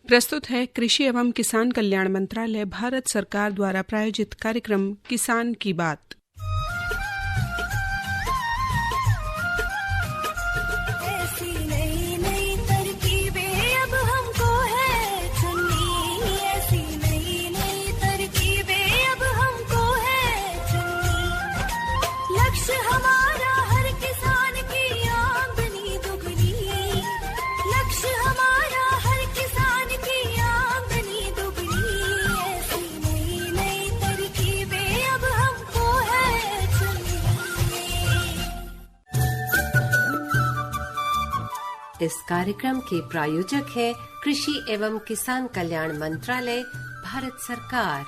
प्रस्तुत है कृषि एवं किसान कल्याण मंत्रालय भारत सरकार द्वारा प्रायोजित कार्यक्रम किसान की बात। इस कार्यक्रम के प्रायोजक है कृषि एवं किसान कल्याण मंत्रालय भारत सरकार।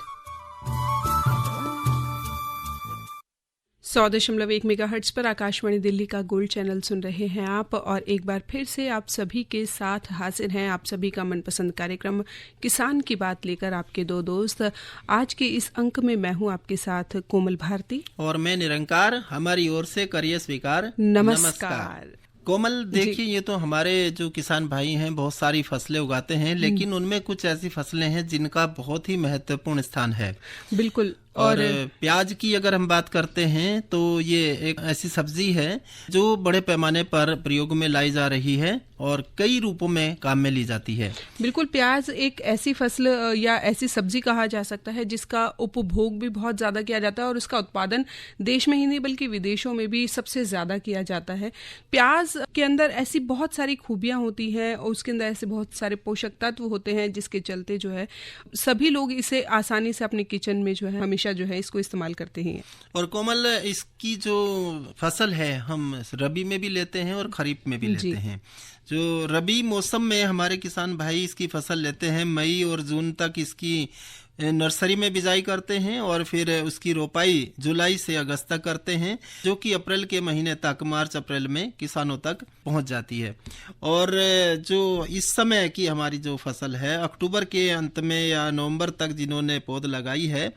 100.1 मेगाहर्ट्ज पर आकाशवाणी दिल्ली का गोल्ड चैनल सुन रहे हैं आप, और एक बार फिर से आप सभी के साथ हाजिर हैं आप सभी का मनपसंद कार्यक्रम किसान की बात लेकर आपके दो दोस्त। आज के इस अंक में मैं हूं आपके साथ कोमल भारती और मैं निरंकार। हमारी ओर से करिए स्वीकार। नमस्कार। कोमल, देखिए ये तो हमारे जो किसान भाई हैं बहुत सारी फसलें उगाते हैं, लेकिन उनमें कुछ ऐसी फसलें हैं जिनका बहुत ही महत्वपूर्ण स्थान है। बिल्कुल। और प्याज की अगर हम बात करते हैं तो ये एक ऐसी सब्जी है जो बड़े पैमाने पर प्रयोग में लाई जा रही है और कई रूपों में काम में ली जाती है। बिल्कुल, प्याज एक ऐसी फसल या ऐसी सब्जी कहा जा सकता है जिसका उपभोग भी बहुत ज्यादा किया जाता है और उसका उत्पादन देश में ही नहीं बल्कि विदेशों में भी सबसे ज्यादा किया जाता है। प्याज के अंदर ऐसी बहुत सारी खूबियां होती हैं और उसके अंदर ऐसे बहुत सारे पोषक तत्व होते हैं जिसके चलते जो है सभी लोग इसे आसानी से अपने किचन में जो है हमेशा जो है इसको इस्तेमाल करते हैं। और कोमल, इसकी जो फसल है हम रबी में भी लेते हैं और खरीफ में भी लेते हैं। जो रबी मौसम में हमारे किसान भाई इसकी फसल लेते हैं, मई और जून तक इसकी नर्सरी में बिजाई करते हैं और फिर उसकी रोपाई जुलाई से अगस्त तक करते हैं, जो कि अप्रैल के महीने तक, मार्च अप्रैल में किसानों तक पहुंच जाती है। और जो इस समय की हमारी जो फसल है अक्टूबर के अंत में या नवंबर तक जिन्होंने पौध लगाई है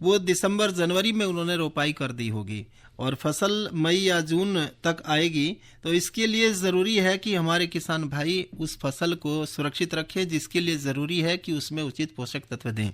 वो दिसंबर जनवरी में उन्होंने रोपाई कर दी होगी और फसल मई या जून तक आएगी। तो इसके लिए ज़रूरी है कि हमारे किसान भाई उस फसल को सुरक्षित रखें, जिसके लिए ज़रूरी है कि उसमें उचित पोषक तत्व दें।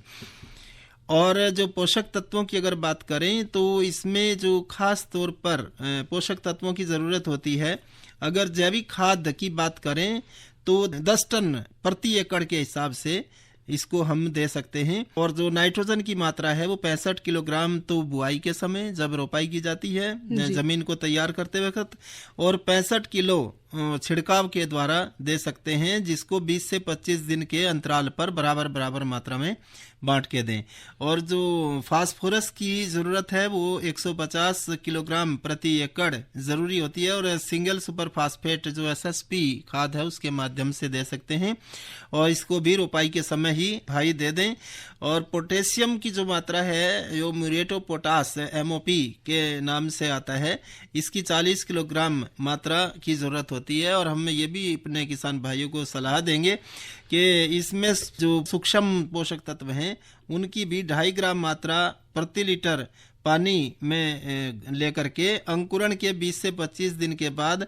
और जो पोषक तत्वों की अगर बात करें तो इसमें जो खास तौर पर पोषक तत्वों की ज़रूरत होती है, अगर जैविक खाद की बात करें तो 10 टन प्रति एकड़ के हिसाब से इसको हम दे सकते हैं। और जो नाइट्रोजन की मात्रा है वो 65 किलोग्राम तो बुआई के समय जब रोपाई की जाती है जमीन को तैयार करते वक्त, और 65 किलो छिड़काव के द्वारा दे सकते हैं, जिसको 20 से 25 दिन के अंतराल पर बराबर बराबर मात्रा में बांट के दें। और जो फास्फोरस की ज़रूरत है वो 150 किलोग्राम प्रति एकड़ ज़रूरी होती है और सिंगल सुपर फास्फेट जो SSP खाद है उसके माध्यम से दे सकते हैं और इसको भी रोपाई के समय ही भाई दे दें। और पोटेशियम की जो मात्रा है जो म्यूरेट ऑफ पोटाश MOP के नाम से आता है, इसकी 40 किलोग्राम मात्रा की ज़रूरत होती है। और हम ये भी अपने किसान भाइयों को सलाह देंगे कि इसमें जो सूक्ष्म पोषक तत्व हैं उनकी भी 2.5 ग्राम मात्रा प्रति लीटर पानी में लेकर के अंकुरण के 20 से 25 दिन के बाद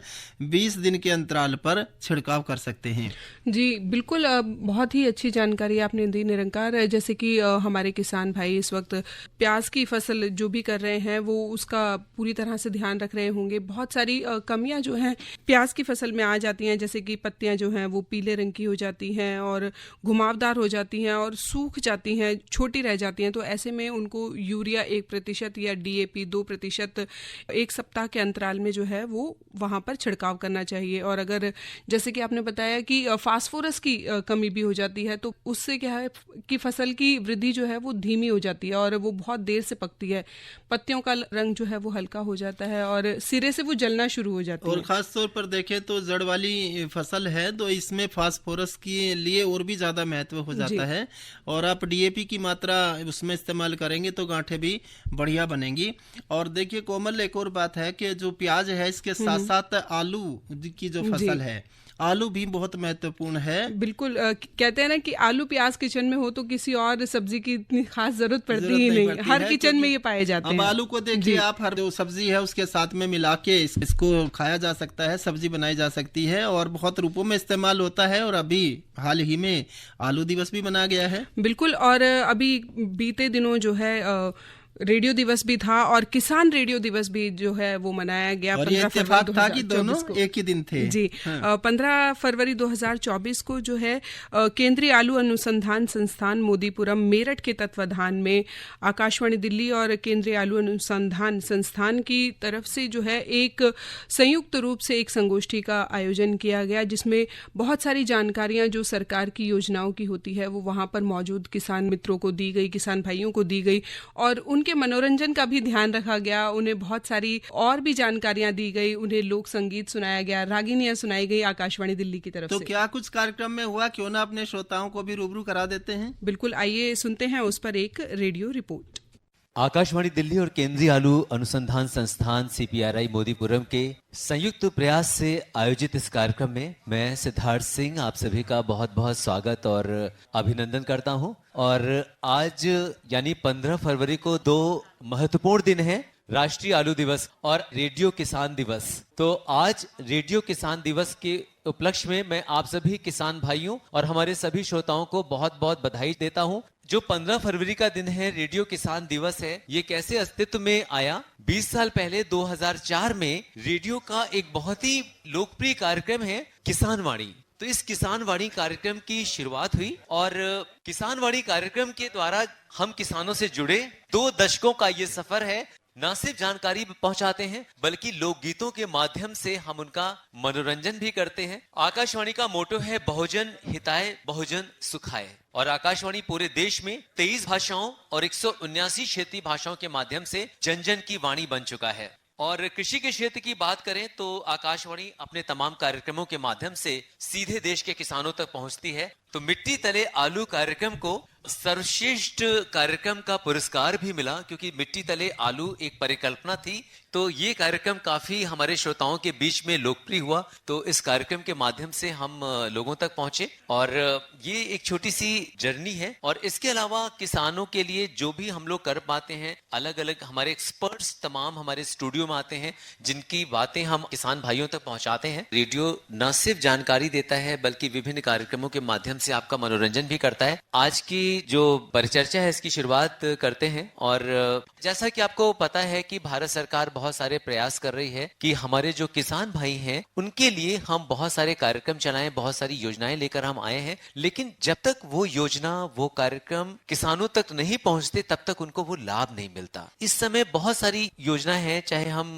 20 दिन के अंतराल पर छिड़काव कर सकते हैं। जी बिल्कुल, बहुत ही अच्छी जानकारी आपने दी निरंकार। जैसे कि हमारे किसान भाई इस वक्त प्याज की फसल जो भी कर रहे हैं वो उसका पूरी तरह से ध्यान रख रहे होंगे। बहुत सारी कमियां जो हैं प्याज की फसल में आ जाती हैं, जैसे कि पत्तियां जो हैं वो पीले रंग की हो जाती हैं और घुमावदार हो जाती हैं और सूख जाती हैं, छोटी रह जाती हैं। तो ऐसे में उनको यूरिया 1% या DAP 2% एक सप्ताह के अंतराल में जो है वो वहां पर छिड़काव करना चाहिए। और अगर जैसे कि आपने बताया कि फास्फोरस की कमी भी हो जाती है तो उससे क्या है कि फसल की वृद्धि जो है वो धीमी हो जाती है और वो बहुत देर से पकती है, पत्तियों का रंग जो है वो हल्का हो जाता है और सिरे से वो जलना शुरू हो जाती है। और खास तौर पर देखें तो जड़ वाली फसल है तो इसमें फास्फोरस के लिए और भी ज्यादा महत्व हो जाता है। और आप DAP की मात्रा उसमें इस्तेमाल करेंगे तो गांठें भी बढ़िया बढ़िया बनेंगी। और देखिए कोमल, एक और बात है कि जो प्याज है इसके साथ साथ आलू की जो फसल है, आलू भी बहुत महत्वपूर्ण है। बिल्कुल, कहते हैं ना कि आलू प्याज किचन में हो तो किसी और सब्जी की इतनी खास जरूरत पड़ती ही नहीं, हर किचन में ये पाए जाते हैं। अब आलू को देखिए आप, हर जो सब्जी है उसके साथ में मिला के इसको खाया जा सकता है, सब्जी बनाई जा सकती है और बहुत रूपों में इस्तेमाल होता है। और अभी हाल ही में आलू दिवस भी मनाया गया है। बिल्कुल, और अभी बीते दिनों जो है रेडियो दिवस भी था और किसान रेडियो दिवस भी जो है वो मनाया गया। और ये इत्तेफाक था कि दोनों एक ही दिन थे जी। 15 फरवरी 2024 को जो है केंद्रीय आलू अनुसंधान संस्थान मोदीपुरम मेरठ के तत्वाधान में आकाशवाणी दिल्ली और केंद्रीय आलू अनुसंधान संस्थान की तरफ से जो है एक संयुक्त रूप से एक संगोष्ठी का आयोजन किया गया, जिसमें बहुत सारी जानकारियां जो सरकार की योजनाओं की होती है वो वहां पर मौजूद किसान मित्रों को दी गई, किसान भाइयों को दी गई और उनके मनोरंजन का भी ध्यान रखा गया। उन्हें बहुत सारी और भी जानकारियां दी गई, उन्हें लोक संगीत सुनाया गया, रागिनियां सुनाई गई आकाशवाणी दिल्ली की तरफ तो से। क्या कुछ कार्यक्रम में हुआ, क्यों ना अपने श्रोताओं को भी रूबरू करा देते हैं। बिल्कुल, आइए सुनते हैं उस पर एक रेडियो रिपोर्ट। आकाशवाणी दिल्ली और केंद्रीय आलू अनुसंधान संस्थान CPRI मोदीपुरम के संयुक्त प्रयास से आयोजित इस कार्यक्रम में मैं सिद्धार्थ सिंह आप सभी का बहुत बहुत स्वागत और अभिनंदन करता हूं। और आज यानी 15 फरवरी को 2 महत्वपूर्ण दिन हैं, राष्ट्रीय आलू दिवस और रेडियो किसान दिवस। तो आज रेडियो किसान दिवस के उपलक्ष्य में मैं आप सभी किसान भाइयों और हमारे सभी श्रोताओं को बहुत बहुत बधाई देता हूं। जो 15 फरवरी का दिन है, रेडियो किसान दिवस है, ये कैसे अस्तित्व में आया? 20 साल पहले 2004 में रेडियो का एक बहुत ही लोकप्रिय कार्यक्रम है किसान वाणी। तो इस किसान वाणी कार्यक्रम की शुरुआत हुई और किसान वाणी कार्यक्रम के द्वारा हम किसानों से जुड़े 2 दशकों का ये सफर है। न सिर्फ जानकारी पहुंचाते हैं बल्कि लोकगीतों के माध्यम से हम उनका मनोरंजन भी करते हैं। आकाशवाणी का मोटो है बहुजन हिताय बहुजन सुखाय और आकाशवाणी पूरे देश में 23 भाषाओं और 179 क्षेत्रीय भाषाओं के माध्यम से जन जन की वाणी बन चुका है। और कृषि के क्षेत्र की बात करें तो आकाशवाणी अपने तमाम कार्यक्रमों के माध्यम से सीधे देश के किसानों तक पहुंचती है। तो मिट्टी तले आलू कार्यक्रम को सर्वश्रेष्ठ कार्यक्रम का पुरस्कार भी मिला, क्योंकि मिट्टी तले आलू एक परिकल्पना थी। तो ये कार्यक्रम काफी हमारे श्रोताओं के बीच में लोकप्रिय हुआ। तो इस कार्यक्रम के माध्यम से हम लोगों तक पहुंचे और ये एक छोटी सी जर्नी है। और इसके अलावा किसानों के लिए जो भी हम लोग कर पाते हैं, अलग अलग हमारे एक्सपर्ट्स तमाम हमारे स्टूडियो में आते हैं, जिनकी बातें हम किसान भाइयों तक पहुंचाते हैं। रेडियो न सिर्फ जानकारी देता है बल्कि विभिन्न कार्यक्रमों के माध्यम से आपका मनोरंजन भी करता है। आज की जो परिचर्चा है इसकी शुरुआत करते हैं। और जैसा कि आपको पता है कि भारत सरकार बहुत सारे प्रयास कर रही है कि हमारे जो किसान भाई हैं उनके लिए हम बहुत सारे कार्यक्रम चलाएं, बहुत सारी योजनाएं लेकर हम आए हैं। लेकिन जब तक वो योजना वो कार्यक्रम किसानों तक नहीं पहुंचते तब तक उनको वो लाभ नहीं मिलता। इस समय बहुत सारी योजनाएं हैं, चाहे हम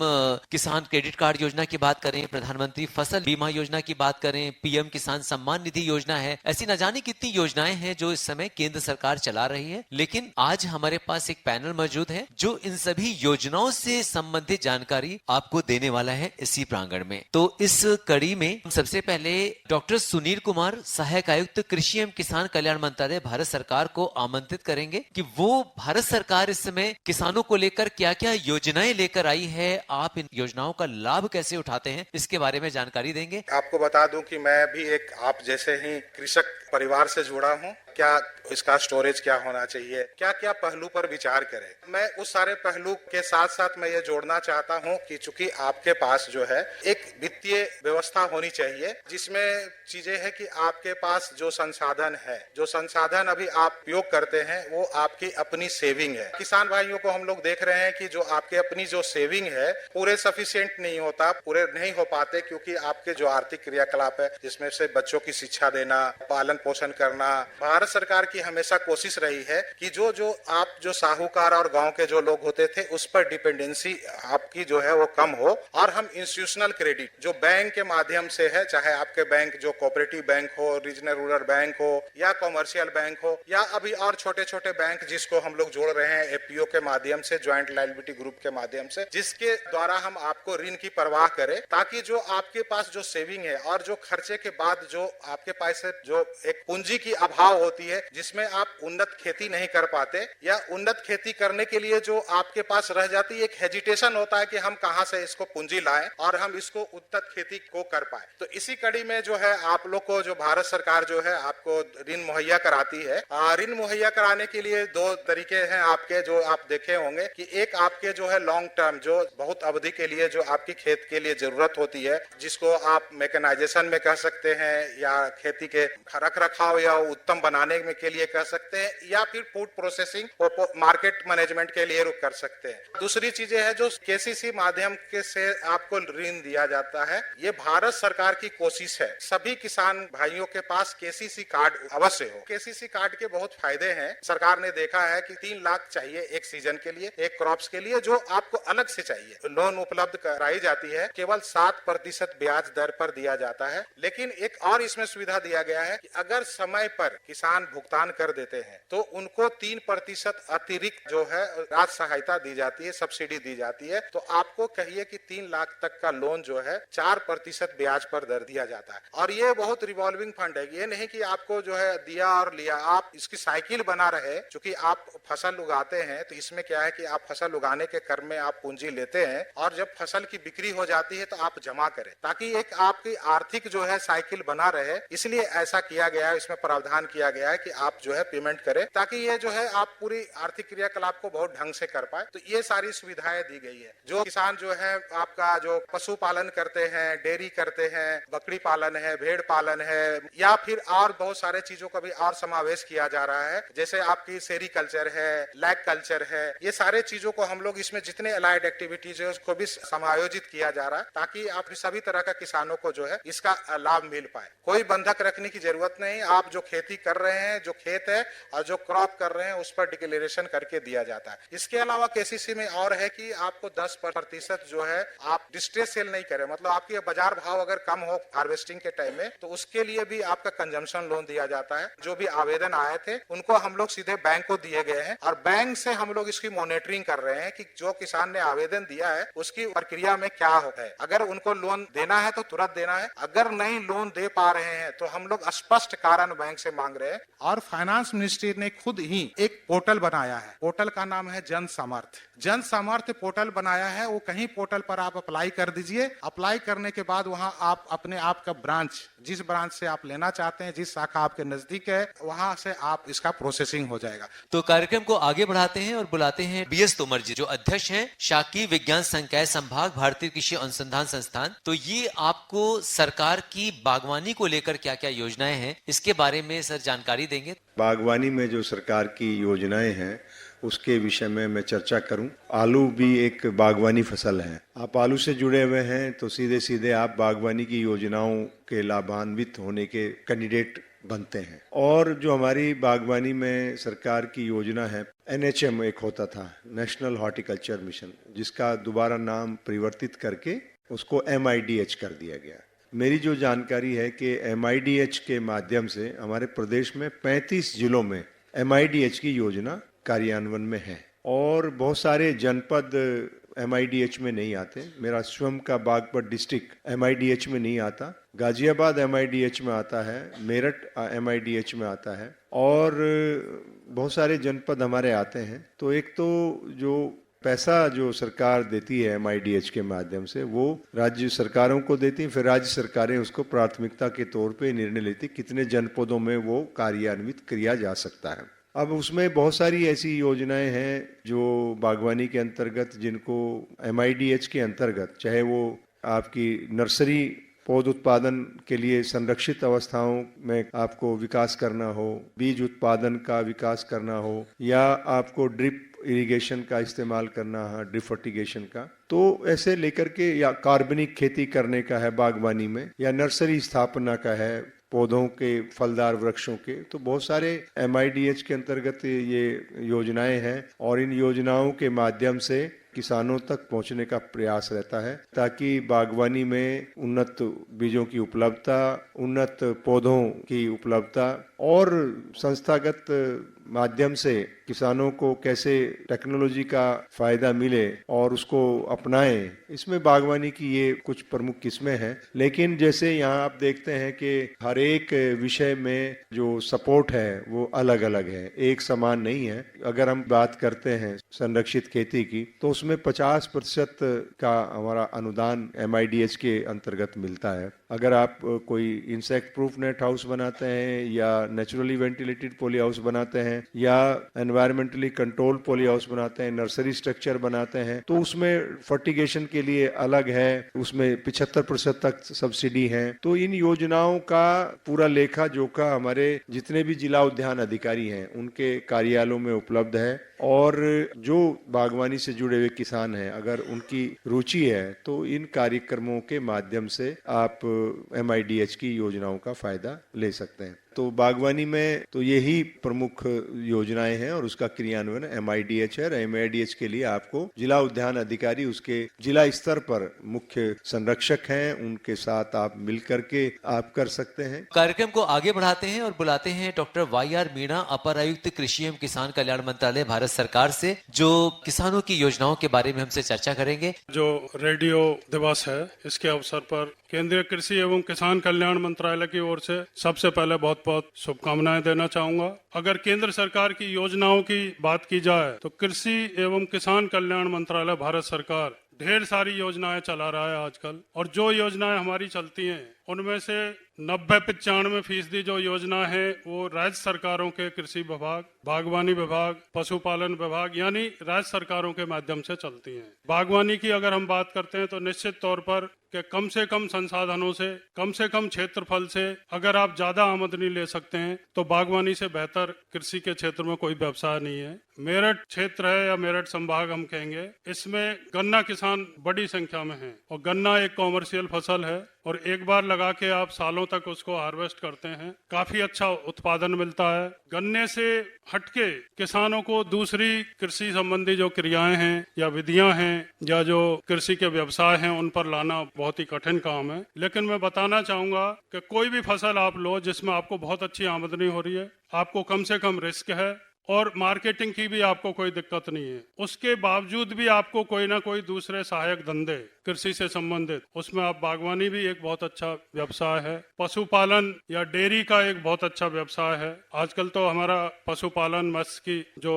किसान क्रेडिट कार्ड योजना की बात करें, प्रधानमंत्री फसल बीमा योजना की बात करें, PM किसान सम्मान निधि योजना है, ऐसी न जाने कितनी योजनाएं हैं जो इस समय केंद्र सरकार चला रही है। लेकिन आज हमारे पास एक पैनल मौजूद है जो इन सभी योजनाओं से संबंधित जानकारी आपको देने वाला है इसी प्रांगण में। तो इस कड़ी में सबसे पहले डॉक्टर सुनील कुमार, सहायक आयुक्त कृषि एवं किसान कल्याण मंत्रालय भारत सरकार को आमंत्रित करेंगे कि वो भारत सरकार इस समय किसानों को लेकर क्या क्या योजनाएं लेकर आई है, आप इन योजनाओं का लाभ कैसे उठाते हैं, इसके बारे में जानकारी देंगे। आपको बता दूं कि मैं भी एक आप जैसे ही कृषक परिवार से जुड़ा हूं। क्या इसका स्टोरेज क्या होना चाहिए, क्या क्या पहलू पर विचार करें। मैं उस सारे पहलू के साथ साथ मैं ये जोड़ना चाहता हूं कि चूंकि आपके पास जो है एक वित्तीय व्यवस्था होनी चाहिए जिसमें चीजें है कि आपके पास जो संसाधन है, जो संसाधन अभी आप उपयोग करते हैं वो आपकी अपनी सेविंग है। किसान भाइयों को हम लोग देख रहे हैं कि जो आपके अपनी जो सेविंग है पूरे सफिशिएंट नहीं होता, पूरे नहीं हो पाते, क्योंकि आपके जो आर्थिक क्रियाकलाप है जिसमें से बच्चों की शिक्षा देना, पालन पोषण करना, भारत सरकार की हमेशा कोशिश रही है कि जो आप जो साहूकार और गांव के जो लोग होते थे उस पर डिपेंडेंसी आपकी जो है वो कम हो और हम इंस्टीट्यूशनल क्रेडिट जो बैंक के माध्यम से है, चाहे आपके बैंक जो कोऑपरेटिव बैंक हो, रीजनल रूरल बैंक हो या कॉमर्शियल बैंक हो या अभी और छोटे छोटे बैंक जिसको हम लोग जोड़ रहे हैं FPO के माध्यम से, ज्वाइंट लायबिलिटी ग्रुप के माध्यम से, जिसके द्वारा हम आपको ऋण की परवाह करें ताकि जो आपके पास जो सेविंग है और जो खर्चे के बाद जो आपके पास जो एक पूंजी की अभाव होती होती है जिसमें आप उन्नत खेती नहीं कर पाते, या उन्नत खेती करने के लिए जो आपके पास रह जाती है, एक हेजिटेशन होता है कि हम कहां से इसको पूंजी लाएं और हम इसको उन्नत खेती को कर पाए। तो इसी कड़ी में जो है आप लोग को जो भारत सरकार जो है आपको ऋण मुहैया कराती है। ऋण मुहैया कराने के लिए दो तरीके हैं आपके, जो आप देखे होंगे कि एक आपके जो है लॉन्ग टर्म, जो बहुत अवधि के लिए जो आपकी खेत के लिए जरूरत होती है, जिसको आप मैकेनाइजेशन में कह सकते हैं, या खेती के रख रखाव या उत्तम बनाने में के लिए कह सकते हैं, या फिर फूड प्रोसेसिंग और मार्केट मैनेजमेंट के लिए कर सकते हैं। दूसरी चीजें है जो केसीसी माध्यम के से आपको ऋण दिया जाता है। ये भारत सरकार की कोशिश है सभी किसान भाइयों के पास केसीसी कार्ड अवश्य हो। केसीसी कार्ड के बहुत फायदे हैं। सरकार ने देखा है कि 3 लाख चाहिए एक सीजन के लिए, एक क्रॉप्स के लिए, जो आपको अलग से चाहिए। लोन उपलब्ध कराई जाती है, केवल 7% ब्याज दर पर दिया जाता है। लेकिन एक और इसमें सुविधा दिया गया है कि अगर समय पर किसान भुगतान कर देते हैं तो उनको 3% अतिरिक्त जो है राज्य सहायता दी जाती है, सब्सिडी दी जाती है। तो आपको कहिए कि 3 लाख तक का लोन जो है 4% ब्याज पर दर दिया जाता है। और ये बहुत रिवॉल्विंग फंड है, ये नहीं कि आपको जो है दिया और लिया, आप इसकी साइकिल बना रहे। चूंकि आप फसल उगाते हैं तो इसमें क्या है कि आप फसल उगाने के क्रम में आप पूंजी लेते हैं, और जब फसल की बिक्री हो जाती है तो आप जमा करें, ताकि एक आपकी आर्थिक जो है साइकिल बना रहे। इसलिए ऐसा किया गया है, इसमें प्रावधान किया गया है कि आप जो है पेमेंट करें, ताकि ये जो है आप पूरी आर्थिक क्रियाकलाप को बहुत ढंग से कर पाए। तो ये सारी सुविधाएं दी गई है। जो किसान जो है आपका जो पशु पालन करते हैं, डेयरी करते हैं, बकरी पालन है, भेड़ पालन है, या फिर और बहुत सारे चीजों का भी और समावेश किया जा रहा है, जैसे आपकी सेरिकल्चर है, लैग कल्चर है, ये सारे चीजों को हम लोग इसमें जितने अलाइड एक्टिविटीज है उसको भी समायोजित किया जा रहा है, ताकि आप सभी तरह का किसानों को जो है इसका लाभ मिल पाए। कोई बंधक रखने की जरूरत नहीं, आप जो खेती कर रहे हैं, जो खेत है और जो क्रॉप कर रहे हैं, उस पर डिक्लेरेशन करके दिया जाता है। इसके अलावा केसीसी में और है कि आपको 10% जो है आप डिस्ट्रेस सेल नहीं करें, मतलब आपके बाजार भाव अगर कम हो हार्वेस्टिंग के टाइम में, तो उसके लिए भी आपका कंजम्पशन लोन दिया जाता है। जो भी आवेदन आए थे उनको हम लोग सीधे बैंक को दिए गए हैं, और बैंक से हम लोग इसकी मॉनिटरिंग कर रहे हैं कि जो किसान ने आवेदन दिया है उसकी प्रक्रिया में क्या है। अगर उनको लोन देना है तो तुरंत देना है, अगर नहीं लोन दे पा रहे हैं तो हम लोग स्पष्ट कारण बैंक से मांग रहे हैं। और फाइनेंस मिनिस्ट्री ने खुद ही एक पोर्टल बनाया है, पोर्टल का नाम है जन सामर्थ्य। जन सामर्थ्य पोर्टल बनाया है, वो कहीं पोर्टल पर आप अप्लाई कर दीजिए। अप्लाई करने के बाद वहां आप अपने आप का ब्रांच, जिस ब्रांच से आप लेना चाहते हैं, जिस शाखा आपके नजदीक है, वहां से आप इसका प्रोसेसिंग हो जाएगा। तो कार्यक्रम को आगे बढ़ाते हैं और बुलाते हैं बीएस तोमर जी, जो अध्यक्ष हैं शाकीय विज्ञान संकाय संभाग, भारतीय कृषि अनुसंधान संस्थान। तो ये आपको सरकार की बागवानी को लेकर क्या क्या योजनाएं हैं, इसके बारे में सर जानकारी देंगे। बागवानी में जो सरकार की योजनाएं हैं उसके विषय में मैं चर्चा करूं। आलू भी एक बागवानी फसल है। आप आलू से जुड़े हुए हैं तो सीधे सीधे आप बागवानी की योजनाओं के लाभान्वित होने के कैंडिडेट बनते हैं। और जो हमारी बागवानी में सरकार की योजना है, NHM एक होता था, नेशनल हॉर्टिकल्चर मिशन, जिसका दोबारा नाम परिवर्तित करके उसको MIDH कर दिया गया। मेरी जो जानकारी है कि MIDH के माध्यम से हमारे प्रदेश में 35 जिलों में MIDH की योजना कार्यान्वयन में है, और बहुत सारे जनपद MIDH में नहीं आते। मेरा स्वयं का बागपत डिस्ट्रिक्ट MIDH में नहीं आता, गाजियाबाद MIDH में आता है, मेरठ MIDH में आता है, और बहुत सारे जनपद हमारे आते हैं। तो एक तो जो पैसा जो सरकार देती है MIDH के माध्यम से, वो राज्य सरकारों को देती है, फिर राज्य सरकारें उसको प्राथमिकता के तौर पे निर्णय लेती कितने जनपदों में वो कार्यान्वित किया जा सकता है। अब उसमें बहुत सारी ऐसी योजनाएं हैं जो बागवानी के अंतर्गत, जिनको MIDH के अंतर्गत, चाहे वो आपकी नर्सरी पौध उत्पादन के लिए संरक्षित अवस्थाओं में आपको विकास करना हो, बीज उत्पादन का विकास करना हो, या आपको ड्रिप इरिगेशन का इस्तेमाल करना है, ड्रिप फर्टिगेशन का, तो ऐसे लेकर के, या कार्बनिक खेती करने का है बागवानी में, या नर्सरी स्थापना का है पौधों के, फलदार वृक्षों के, तो बहुत सारे MIDH के अंतर्गत ये योजनाएं हैं। और इन योजनाओं के माध्यम से किसानों तक पहुंचने का प्रयास रहता है, ताकि बागवानी में उन्नत बीजों की उपलब्धता, उन्नत पौधों की उपलब्धता, और संस्थागत माध्यम से किसानों को कैसे टेक्नोलॉजी का फायदा मिले और उसको अपनाएं, इसमें बागवानी की ये कुछ प्रमुख किस्में हैं। लेकिन जैसे यहाँ आप देखते हैं कि हर एक विषय में जो सपोर्ट है वो अलग अलग है, एक समान नहीं है। अगर हम बात करते हैं संरक्षित खेती की, तो उसमें 50% का हमारा अनुदान MIDH के अंतर्गत मिलता है। अगर आप कोई इंसेक्ट प्रूफ नेट हाउस बनाते हैं या नेचुरली वेंटिलेटेड पॉली हाउस बनाते हैं या एनवायरमेंटली कंट्रोल पॉली हाउस बनाते हैं, नर्सरी स्ट्रक्चर बनाते हैं, तो उसमें फर्टिगेशन के लिए अलग है, उसमें 75% तक सब्सिडी है। तो इन योजनाओं का पूरा लेखा जोखा हमारे जितने भी जिला उद्यान अधिकारी हैं उनके कार्यालयों में उपलब्ध है। और जो बागवानी से जुड़े हुए किसान हैं, अगर उनकी रुचि है तो इन कार्यक्रमों के माध्यम से आप MIDH की योजनाओं का फायदा ले सकते हैं। तो बागवानी में तो यही प्रमुख योजनाएं हैं और उसका क्रियान्वयन MIDH है। और MIDH के लिए आपको जिला उद्यान अधिकारी, उसके जिला स्तर पर मुख्य संरक्षक हैं, उनके साथ आप मिलकर के आप कर सकते हैं। कार्यक्रम को आगे बढ़ाते हैं और बुलाते हैं डॉक्टर YR मीणा, अपर आयुक्त कृषि एवं किसान कल्याण मंत्रालय, भारत सरकार से, जो किसानों की योजनाओं के बारे में हमसे चर्चा करेंगे। जो रेडियो दिवस है, इसके अवसर पर केंद्रीय कृषि एवं किसान कल्याण मंत्रालय की ओर से सबसे पहले बहुत बहुत शुभकामनाएं देना चाहूंगा। अगर केंद्र सरकार की योजनाओं की बात की जाए तो कृषि एवं किसान कल्याण मंत्रालय, भारत सरकार ढेर सारी योजनाएं चला रहा है आजकल। और जो योजनाएं हमारी चलती हैं उनमें से 90-95% जो योजना है वो राज्य सरकारों के कृषि विभाग, बागवानी विभाग, पशुपालन विभाग यानी राज्य सरकारों के माध्यम से चलती हैं। बागवानी की अगर हम बात करते हैं तो निश्चित तौर पर कि कम से कम संसाधनों से कम क्षेत्रफल से अगर आप ज्यादा आमदनी ले सकते हैं तो बागवानी से बेहतर कृषि के क्षेत्र में कोई व्यवसाय नहीं है। मेरठ क्षेत्र है या मेरठ संभाग हम कहेंगे, इसमें गन्ना किसान बड़ी संख्या में हैं और गन्ना एक कॉमर्शियल फसल है और एक बार लगा के आप सालों तक उसको हार्वेस्ट करते हैं, काफी अच्छा उत्पादन मिलता है। गन्ने से हटके किसानों को दूसरी कृषि संबंधी जो क्रियाएं हैं या विधियां हैं या जो कृषि के व्यवसाय हैं उन पर लाना बहुत ही कठिन काम है। लेकिन मैं बताना चाहूंगा कि कोई भी फसल आप लो जिसमें आपको बहुत अच्छी आमदनी हो रही है, आपको कम से कम रिस्क है और मार्केटिंग की भी आपको कोई दिक्कत नहीं है, उसके बावजूद भी आपको कोई ना कोई दूसरे सहायक धंधे कृषि से संबंधित, उसमें आप बागवानी भी एक बहुत अच्छा व्यवसाय है, पशुपालन या डेयरी का एक बहुत अच्छा व्यवसाय है। आजकल तो हमारा पशुपालन मत्स्य की जो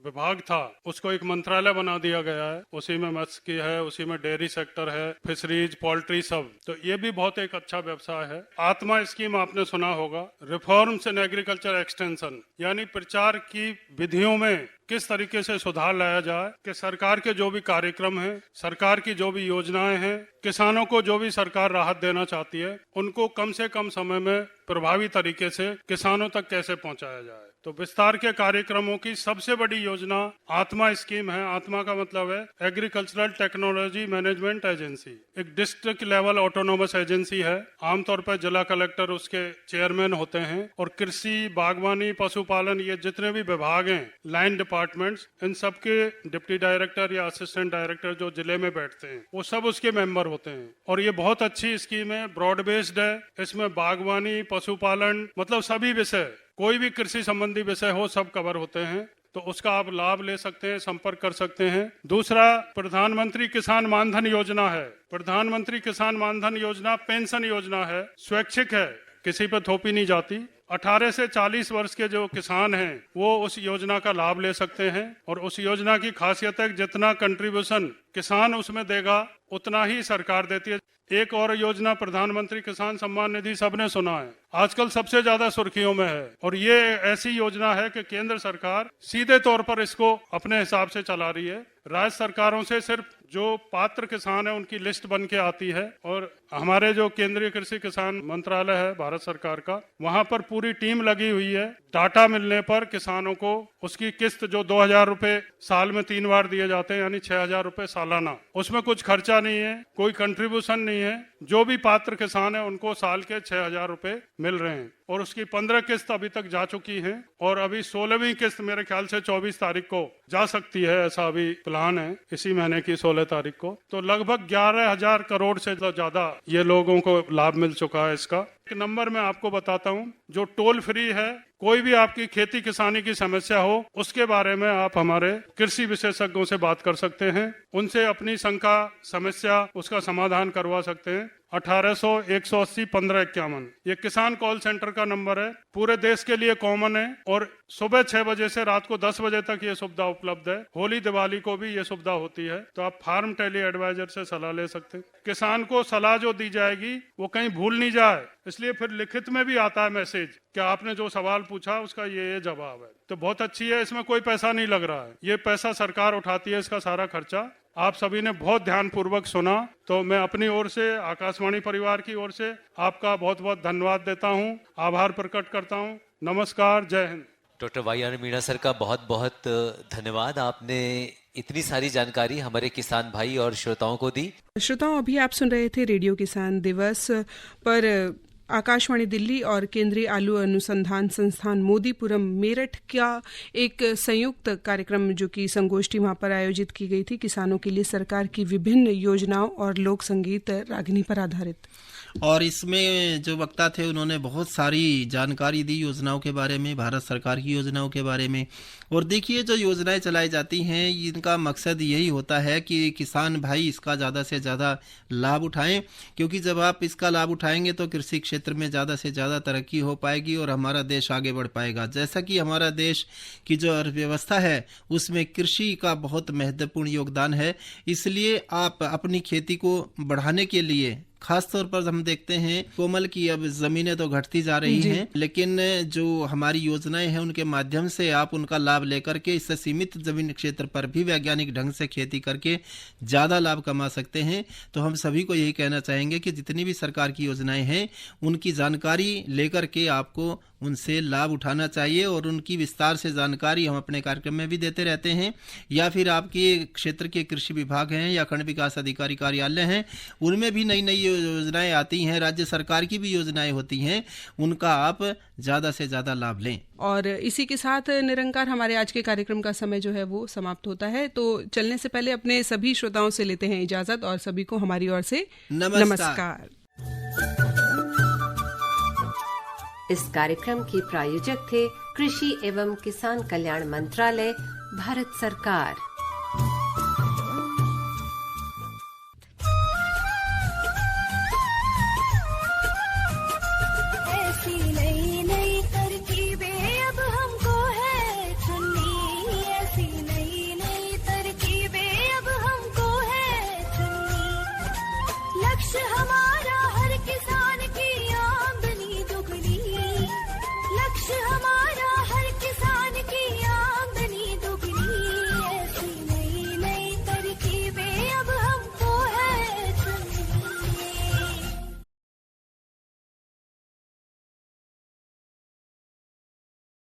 विभाग था उसको एक मंत्रालय बना दिया गया है, उसी में मत्स्य की है, उसी में डेयरी सेक्टर है, फिशरीज, पोल्ट्री सब, तो ये भी बहुत एक अच्छा व्यवसाय है। आत्मा स्कीम आपने सुना होगा, रिफॉर्म्स इन एग्रीकल्चर एक्सटेंशन, यानी प्रचार की विधियों में किस तरीके से सुधार लाया जाए कि सरकार के जो भी कार्यक्रम हैं, सरकार की जो भी योजनाएं हैं, किसानों को जो भी सरकार राहत देना चाहती है उनको कम से कम समय में प्रभावी तरीके से किसानों तक कैसे पहुंचाया जाए। तो विस्तार के कार्यक्रमों की सबसे बड़ी योजना आत्मा स्कीम है। आत्मा का मतलब है एग्रीकल्चरल टेक्नोलॉजी मैनेजमेंट एजेंसी, एक डिस्ट्रिक्ट लेवल ऑटोनोमस एजेंसी है। आमतौर पर जिला कलेक्टर उसके चेयरमैन होते हैं और कृषि, बागवानी, पशुपालन, ये जितने भी विभाग हैं, लाइन डिपार्टमेंट्स, इन सब के डिप्टी डायरेक्टर या असिस्टेंट डायरेक्टर जो जिले में बैठते हैं वो सब उसके मेंबर होते हैं। और ये बहुत अच्छी स्कीम है, ब्रॉड बेस्ड है। इसमें बागवानी, पशुपालन, मतलब सभी विषय, कोई भी कृषि संबंधी विषय हो, सब कवर होते हैं। तो उसका आप लाभ ले सकते हैं, संपर्क कर सकते हैं। दूसरा, प्रधानमंत्री किसान मानधन योजना है। प्रधानमंत्री किसान मानधन योजना पेंशन योजना है, स्वैच्छिक है, किसी पर थोपी नहीं जाती। 18 से 40 वर्ष के जो किसान हैं वो उस योजना का लाभ ले सकते हैं। और उस योजना की खासियत है जितना कंट्रीब्यूशन किसान उसमें देगा उतना ही सरकार देती है। एक और योजना प्रधानमंत्री किसान सम्मान निधि, सबने सुना है, आजकल सबसे ज्यादा सुर्खियों में है। और ये ऐसी योजना है कि केंद्र सरकार सीधे तौर पर इसको अपने हिसाब से चला रही है। राज्य सरकारों से सिर्फ जो पात्र किसान है उनकी लिस्ट बन के आती है और हमारे जो केंद्रीय कृषि किसान मंत्रालय है भारत सरकार का, वहां पर पूरी टीम लगी हुई है। डाटा मिलने पर किसानों को उसकी किस्त जो 2,000 रुपए साल में 3 बार दिए जाते हैं, यानी 6,000 रुपए सालाना, उसमें कुछ खर्चा नहीं है, कोई कंट्रीब्यूशन नहीं है। जो भी पात्र किसान है उनको साल के 6,000 रुपए मिल रहे हैं और उसकी 15 किस्त अभी तक जा चुकी हैं और अभी 16वीं किस्त मेरे ख्याल से 24 तारीख को जा सकती है, ऐसा अभी प्लान है, इसी महीने की 16 तारीख को। तो लगभग 11,000 करोड़ से ज्यादा ये लोगों को लाभ मिल चुका है इसका। एक नंबर मैं आपको बताता हूं, जो टोल फ्री है कोई भी आपकी खेती किसानी की समस्या हो, उसके बारे में आप हमारे कृषि विशेषज्ञों से बात कर सकते हैं। उनसे अपनी शंका, समस्या, उसका समाधान करवा सकते हैं। 1800-180-1551 ये किसान कॉल सेंटर का नंबर है। पूरे देश के लिए कॉमन है और सुबह 6 बजे से रात को 10 बजे तक ये सुविधा उपलब्ध है। होली दिवाली को भी ये सुविधा होती है, तो आप फार्म टेली एडवाइजर से सलाह ले सकते हैं। किसान को सलाह जो दी जाएगी वो कहीं भूल नहीं जाए, इसलिए फिर लिखित में भी आता है मैसेज कि आपने जो सवाल पूछा उसका ये जवाब है। तो बहुत अच्छी है, इसमें कोई पैसा नहीं लग रहा है, ये पैसा सरकार उठाती है, इसका सारा खर्चा। आप सभी ने बहुत ध्यान पूर्वक सुना, तो मैं अपनी ओर से, आकाशवाणी परिवार की ओर से आपका बहुत बहुत धन्यवाद देता हूं, आभार प्रकट करता हूं। नमस्कार, जय Hind. Doctor Y R Meena sir का बहुत बहुत धन्यवाद। आपने इतनी सारी जानकारी हमारे किसान भाई और श्रोताओं को दी। श्रोताओं, अभी आप सुन रहे थे रेडियो किसान दिवस पर आकाशवाणी दिल्ली और केंद्रीय आलू अनुसंधान संस्थान मोदीपुरम मेरठ का एक संयुक्त कार्यक्रम जो कि संगोष्ठी वहां पर आयोजित की गई थी, किसानों के लिए सरकार की विभिन्न योजनाओं और लोक संगीत रागनी पर आधारित। और इसमें जो वक्ता थे उन्होंने बहुत सारी जानकारी दी योजनाओं के बारे में, भारत सरकार की योजनाओं के बारे में। और देखिए, जो योजनाएं चलाई जाती हैं इनका मकसद यही होता है कि किसान भाई इसका ज़्यादा से ज़्यादा लाभ उठाएं, क्योंकि जब आप इसका लाभ उठाएंगे तो कृषि क्षेत्र में ज़्यादा से ज़्यादा तरक्की हो पाएगी और हमारा देश आगे बढ़ पाएगा। जैसा कि हमारा देश की जो अर्थव्यवस्था है उसमें कृषि का बहुत महत्वपूर्ण योगदान है, इसलिए आप अपनी खेती को बढ़ाने के लिए खास तौर पर हम देखते हैं कोमल की अब जमीनें तो घटती जा रही हैं, लेकिन जो हमारी योजनाएं हैं उनके माध्यम से आप उनका लाभ लेकर के इससे सीमित जमीन क्षेत्र पर भी वैज्ञानिक ढंग से खेती करके ज़्यादा लाभ कमा सकते हैं। तो हम सभी को यही कहना चाहेंगे कि जितनी भी सरकार की योजनाएं हैं उनकी जानकारी लेकर के आपको उनसे लाभ उठाना चाहिए और उनकी विस्तार से जानकारी हम अपने कार्यक्रम में भी देते रहते हैं, या फिर आपके क्षेत्र के कृषि विभाग हैं या खंड विकास अधिकारी कार्यालय हैं, उनमें भी नई नई योजनाएं आती हैं, राज्य सरकार की भी योजनाएं होती हैं, उनका आप ज़्यादा से ज़्यादा लाभ लें। और इसी के साथ निरंकार हमारे आज के कार्यक्रम का समय जो है वो समाप्त होता है। तो चलने से पहले अपने सभी श्रोताओं से लेते हैं इजाजत और सभी को हमारी ओर से नमस्कार। इस कार्यक्रम के प्रायोजक थे कृषि एवं किसान कल्याण मंत्रालय, भारत सरकार।